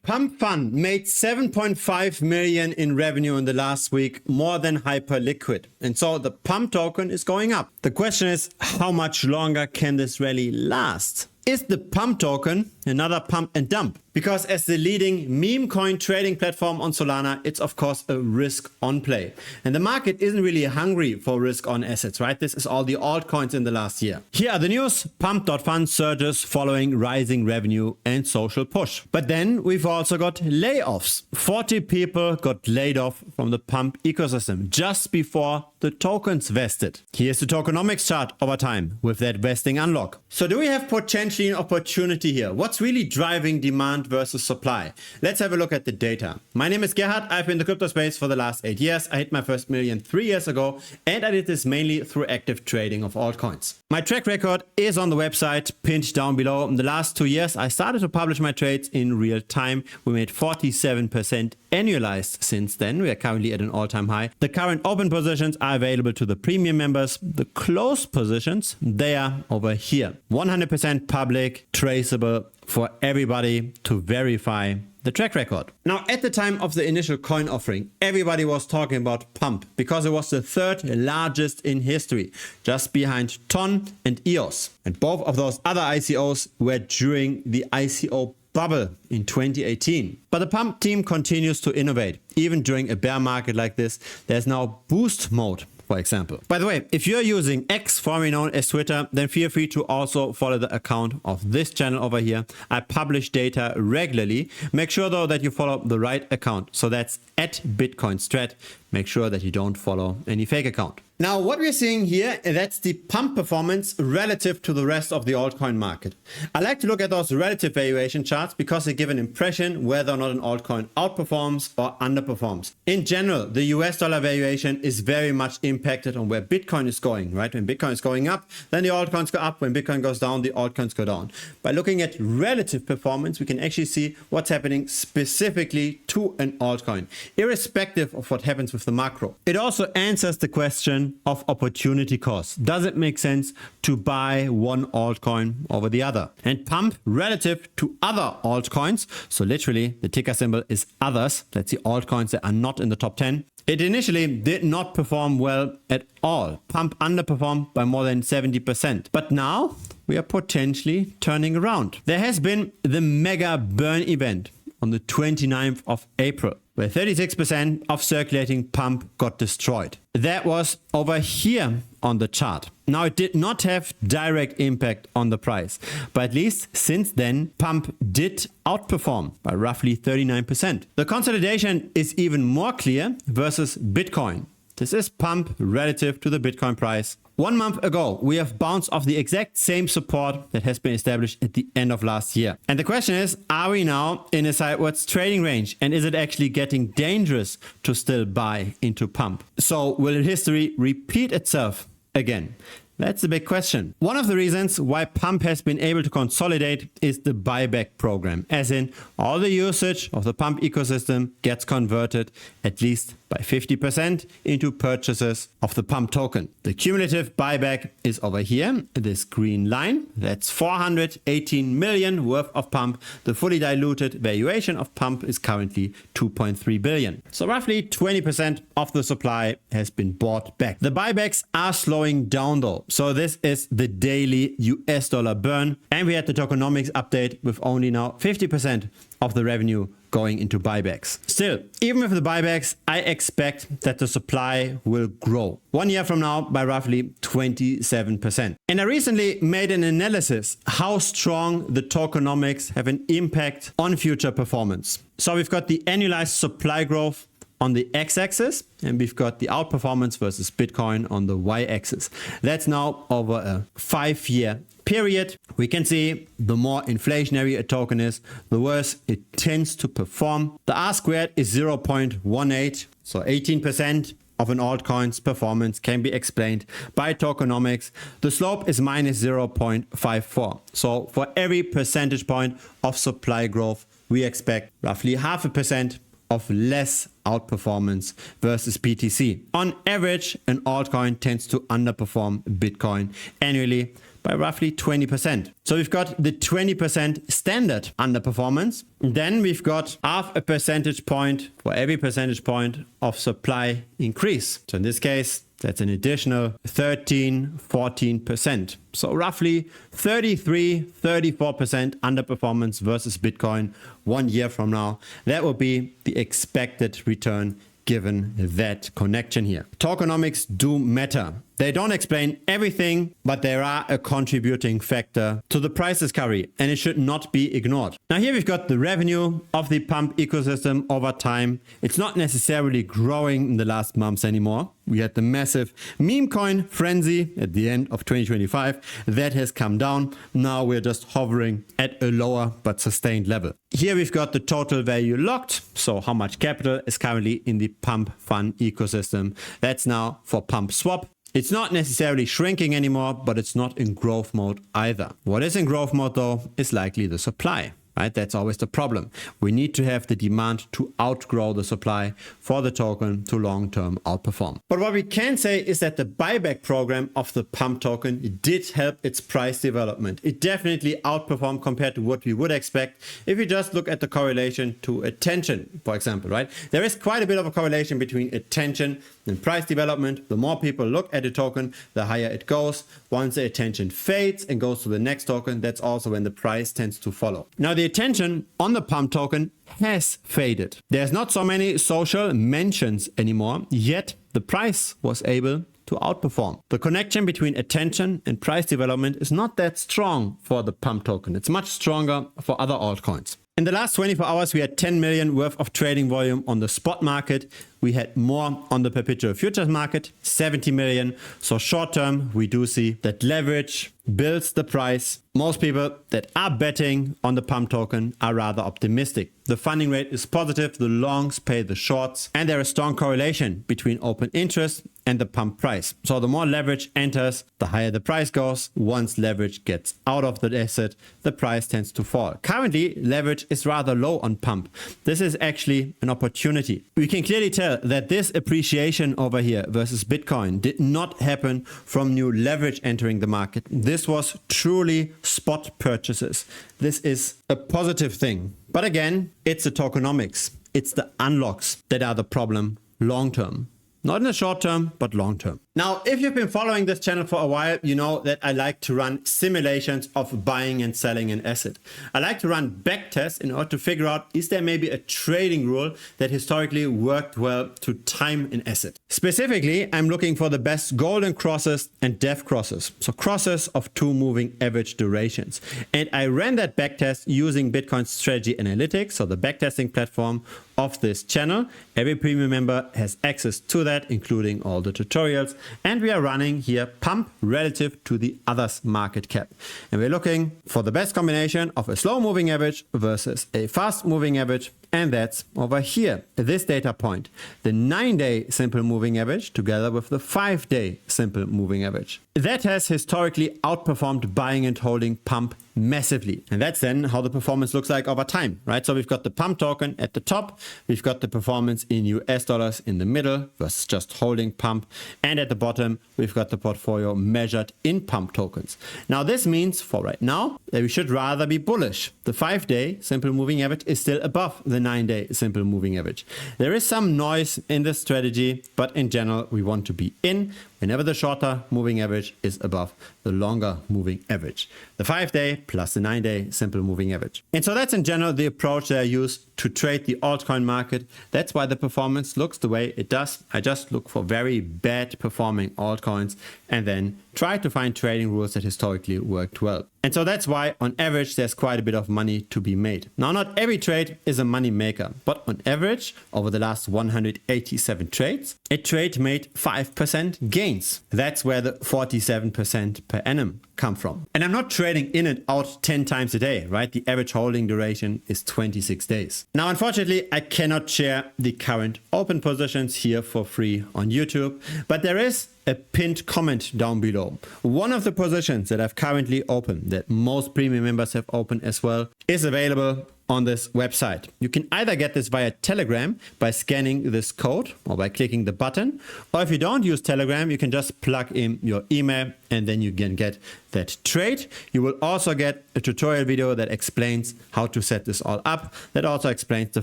Pump.fun made 7.5 million in revenue in the last week, more than hyper liquid. And so the Pump token is going up. The question is, how much longer can this rally last? Is the Pump token another pump and dump? Because as the leading Memecoin trading platform on Solana, it's of course a risk on play. And the market isn't really hungry for risk on assets, right? This is all the altcoins in the last year. Here are the news. Pump.fun surges following rising revenue and social push. But then we've also got layoffs. 40 people got laid off from the Pump ecosystem just before the tokens vested. Here's the tokenomics chart over time with that vesting unlock. So do we have potentially an opportunity here? What's really driving demand versus supply? Let's have a look at the data. My name is Gerhard. I've been in the crypto space for the last 8 years. I hit my first million 3 years ago, and I did this mainly through active trading of altcoins. My track record is on the website pinned down below. In the last 2 years, I started to publish my trades in real time. We made 47% annualized since then. We are currently at an all-time high. The current open positions are available to the premium members. The closed positions, they are over here. 100% public, traceable for everybody to verify the track record. Now, at the time of the initial coin offering, everybody was talking about Pump because it was the third largest in history, just behind TON and EOS. And both of those other ICOs were during the ICO bubble in 2018. But the Pump team continues to innovate. Even during a bear market like this, there's now boost mode, for example. By the way, if you're using X, formerly known as Twitter, then feel free to also follow the account of this channel over here. I publish data regularly. Make sure though that you follow the right account. So that's @BitcoinStrat. Make sure that you don't follow any fake account. Now, what we're seeing here, that's the Pump performance relative to the rest of the altcoin market. I like to look at those relative valuation charts because they give an impression whether or not an altcoin outperforms or underperforms. In general, the US dollar valuation is very much impacted on where Bitcoin is going, right? When Bitcoin is going up, then the altcoins go up. When Bitcoin goes down, the altcoins go down. By looking at relative performance, we can actually see what's happening specifically to an altcoin, irrespective of what happens with the macro. It also answers the question of opportunity cost. Does it make sense to buy one altcoin over the other? And Pump relative to other altcoins, so literally the ticker symbol is others, that's the altcoins that are not in the top 10. It initially did not perform well at all. Pump underperformed by more than 70%. But now we are potentially turning around. There has been the mega burn event on the 29th of April, where 36% of circulating Pump got destroyed. That was over here on the chart. Now, it did not have direct impact on the price, but at least since then, Pump did outperform by roughly 39%. The consolidation is even more clear versus Bitcoin. This is Pump relative to the Bitcoin price. 1 month ago, we have bounced off the exact same support that has been established at the end of last year. And the question is, are we now in a sideways trading range? And is it actually getting dangerous to still buy into Pump? So will history repeat itself again? That's the big question. One of the reasons why Pump has been able to consolidate is the buyback program, as in all the usage of the Pump ecosystem gets converted at least by 50% into purchases of the Pump token. The cumulative buyback is over here, this green line. That's 418 million worth of Pump. The fully diluted valuation of Pump is currently 2.3 billion. So roughly 20% of the supply has been bought back. The buybacks are slowing down though. So this is the daily US dollar burn. And we had the tokenomics update with only now 50% of the revenue going into buybacks. Still, even with the buybacks, I expect that the supply will grow 1 year from now by roughly 27%. And I recently made an analysis how strong the tokenomics have an impact on future performance. So we've got the annualized supply growth on the x-axis, and we've got the outperformance versus Bitcoin on the y-axis. That's now over a 5-year period. We can see the more inflationary a token is, the worse it tends to perform. The R squared is 0.18, so 18% of an altcoin's performance can be explained by tokenomics. The slope is minus 0.54. So for every percentage point of supply growth, we expect roughly 0.5% of less outperformance versus BTC. On average, an altcoin tends to underperform Bitcoin annually by roughly 20%. So we've got the 20% standard underperformance. Then we've got half a percentage point for every percentage point of supply increase. So in this case, that's an additional 13-14%. So roughly 33-34% underperformance versus Bitcoin 1 year from now. That will be the expected return given that connection here. Tokenomics do matter. They don't explain everything, but they are a contributing factor to the price discovery, and it should not be ignored. Now here we've got the revenue of the Pump ecosystem over time. It's not necessarily growing in the last months anymore. We had the massive Memecoin frenzy at the end of 2025. That has come down. Now we're just hovering at a lower but sustained level. Here we've got the total value locked. So how much capital is currently in the Pump.fun ecosystem. That's now for Pump Swap. It's not necessarily shrinking anymore, but it's not in growth mode either. What is in growth mode though is likely the supply. Right? That's always the problem. We need to have the demand to outgrow the supply for the token to long-term outperform. But what we can say is that the buyback program of the Pump token did help its price development. It definitely outperformed compared to what we would expect if you just look at the correlation to attention, for example, right? There is quite a bit of a correlation between attention and price development. The more people look at a token, the higher it goes. Once the attention fades and goes to the next token, that's also when the price tends to follow. Now the attention on the Pump token has faded. There's not so many social mentions anymore, yet the price was able to outperform. The connection between attention and price development is not that strong for the Pump token. It's much stronger for other altcoins. In the last 24 hours, we had 10 million worth of trading volume on the spot market. We had more on the perpetual futures market, 70 million. So short term, we do see that leverage builds the price. Most people that are betting on the Pump token are rather optimistic. The funding rate is positive, the longs pay the shorts, and there is strong correlation between open interest and the Pump price. So the more leverage enters, the higher the price goes. Once leverage gets out of the asset, the price tends to fall. Currently, leverage is rather low on Pump. This is actually an opportunity. We can clearly tell that this appreciation over here versus Bitcoin did not happen from new leverage entering the market. This was truly spot purchases. This is a positive thing. But again, it's the tokenomics. It's the unlocks that are the problem long term. Not in the short term, but long term. Now, if you've been following this channel for a while, you know that I like to run simulations of buying and selling an asset. I like to run backtests in order to figure out, is there maybe a trading rule that historically worked well to time an asset? Specifically, I'm looking for the best golden crosses and death crosses. So crosses of 2 moving average durations. And I ran that backtest using Bitcoin Strategy Analytics, so the backtesting platform of this channel. Every premium member has access to that, including all the tutorials. And we are running here Pump relative to the others market cap. And we're looking for the best combination of a slow moving average versus a fast moving average. And that's over here, this data point, the 9-day simple moving average together with the 5-day simple moving average. That has historically outperformed buying and holding Pump massively. And that's then how the performance looks like over time, right? So we've got the Pump token at the top, we've got the performance in US dollars in the middle versus just holding Pump. And at the bottom, we've got the portfolio measured in Pump tokens. Now this means for right now that we should rather be bullish. The 5-day simple moving average is still above the 9-day simple moving average. There is some noise in this strategy, but in general, we want to be in whenever the shorter moving average is above the longer moving average. The 5-day plus the 9-day simple moving average. And so that's in general the approach that I use to trade the altcoin market. That's why the performance looks the way it does. I just look for very bad performing altcoins and then try to find trading rules that historically worked well. And so that's why on average there's quite a bit of money to be made. Now not every trade is a money maker, but on average over the last 187 trades, a trade made 5% gains. That's where the 47% per annum come from. And I'm not trading in and out 10 times a day, right? The average holding duration is 26 days. Now, unfortunately, I cannot share the current open positions here for free on YouTube, but there is a pinned comment down below. One of the positions that I've currently opened, that most premium members have opened as well, is available on this website. You can either get this via Telegram by scanning this code or by clicking the button, or if you don't use Telegram, you can just plug in your email and then you can get that trade. You will also get a tutorial video that explains how to set this all up. That also explains the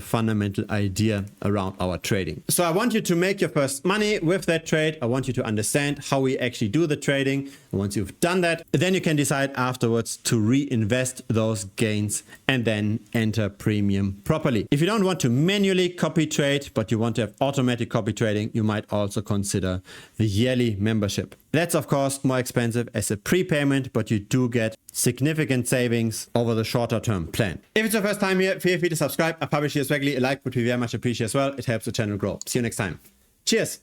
fundamental idea around our trading. So I want you to make your first money with that trade. I want you to understand how we actually do the trading. And once you've done that, then you can decide afterwards to reinvest those gains and then enter premium properly. If you don't want to manually copy trade, but you want to have automatic copy trading, you might also consider the yearly membership. That's of course more expensive as a prepayment, but you do get significant savings over the shorter term plan. If it's your first time here, feel free to subscribe. I publish here regularly. A like would be very much appreciated as well. It helps the channel grow. See you next time. Cheers.